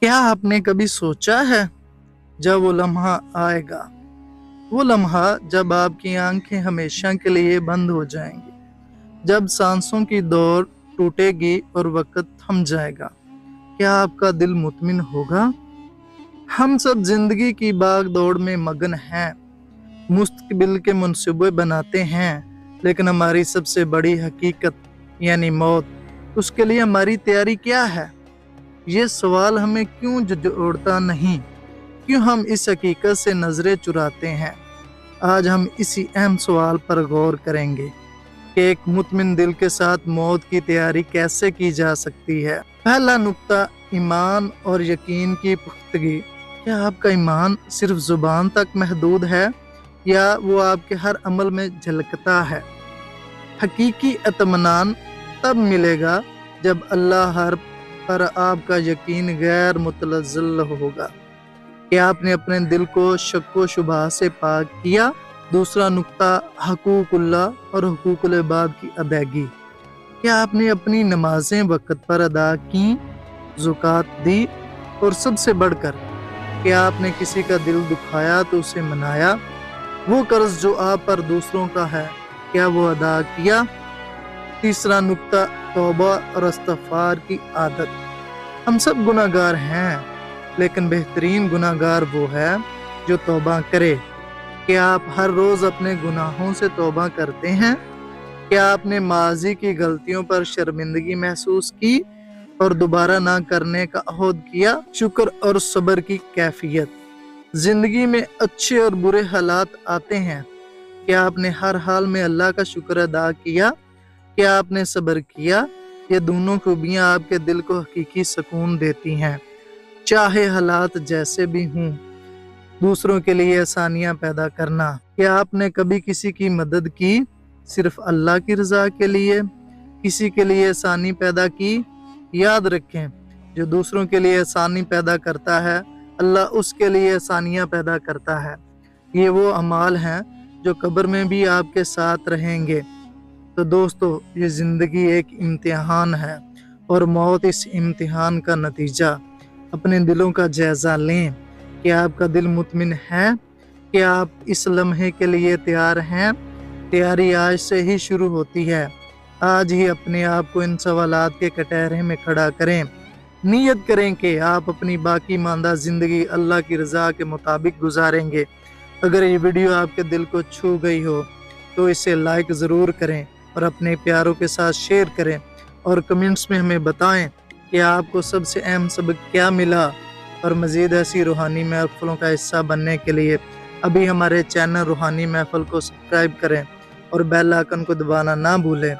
क्या आपने कभी सोचा है जब वो लम्हा आएगा, वो लम्हा जब आपकी आंखें हमेशा के लिए बंद हो जाएंगी, जब सांसों की दौड़ टूटेगी और वक्त थम जाएगा, क्या आपका दिल मुतमिन होगा? हम सब जिंदगी की भाग दौड़ में मगन हैं, मुस्तकबिल के मंसूबे बनाते हैं, लेकिन हमारी सबसे बड़ी हकीकत यानी मौत, उसके लिए हमारी तैयारी क्या है? ये सवाल हमें क्यों जोड़ता नहीं? क्यों हम इस हकीकत से नजरें चुराते हैं? आज हम इसी अहम सवाल पर गौर करेंगे कि एक मुतमिन दिल के साथ मौत की तैयारी कैसे की जा सकती है। पहला नुक्ता, ईमान और यकीन की पुख्तगी। क्या आपका ईमान सिर्फ जुबान तक महदूद है या वो आपके हर अमल में झलकता है? हकीकी इत्मीनान तब मिलेगा जब अल्लाह हर पर आपका यकीन गैर मुतलज़्ज़ल होगा कि आपने अपने दिल को शक व शुबहा से पाक किया। दूसरा नुक्ता, हकूकुल्लाह और हुकूकुल इबाद की अदायगी। क्या आपने अपनी नमाजें वक्त पर अदा की, ज़कात दी और सबसे बढ़कर क्या आपने किसी का दिल दुखाया तो उसे मनाया? वो कर्ज जो आप पर दूसरों का है, क्या वो अदा किया? तीसरा नुक्ता, तौबा और इस्तिग़फ़ार की आदत। हम सब गुनाहगार हैं, लेकिन बेहतरीन गुनाहगार वो है जो तौबा करे। क्या आप हर रोज़ अपने गुनाहों से तौबा करते हैं? क्या आपने माजी की गलतियों पर शर्मिंदगी महसूस की और दोबारा ना करने का अहद किया? शुक्र और सब्र की कैफियत। जिंदगी में अच्छे और बुरे हालात आते हैं, क्या आपने हर हाल में अल्लाह का शुक्र अदा किया? क्या आपने सब्र किया? ये दोनों खूबियां आपके दिल को हकीकी सुकून देती हैं। चाहे हालात जैसे भी हों, दूसरों के लिए आसानियां पैदा करना। क्या आपने कभी किसी की मदद की सिर्फ अल्लाह की रजा के लिए? किसी के लिए आसानी पैदा की? याद रखें, जो दूसरों के लिए आसानी पैदा करता है, अल्लाह उसके लिए आसानियां पैदा करता है। ये वो अमाल हैं जो कब्र में भी आपके साथ रहेंगे। तो दोस्तों, ये ज़िंदगी एक इम्तिहान है और मौत इस इम्तिहान का नतीजा। अपने दिलों का जायज़ा लें कि आपका दिल मुतमिन है, कि आप इस लम्हे के लिए तैयार हैं। तैयारी आज से ही शुरू होती है। आज ही अपने आप को इन सवालात के कटहरे में खड़ा करें। नियत करें कि आप अपनी बाकी मांदा ज़िंदगी अल्लाह की रज़ा के मुताबिक गुजारेंगे। अगर ये वीडियो आपके दिल को छू गई हो तो इसे लाइक ज़रूर करें और अपने प्यारों के साथ शेयर करें और कमेंट्स में हमें बताएं कि आपको सबसे अहम सबक क्या मिला। और मज़ीद ऐसी रूहानी महफ़िलों का हिस्सा बनने के लिए अभी हमारे चैनल रूहानी महफ़िल को सब्सक्राइब करें और बेल आइकन को दबाना ना भूलें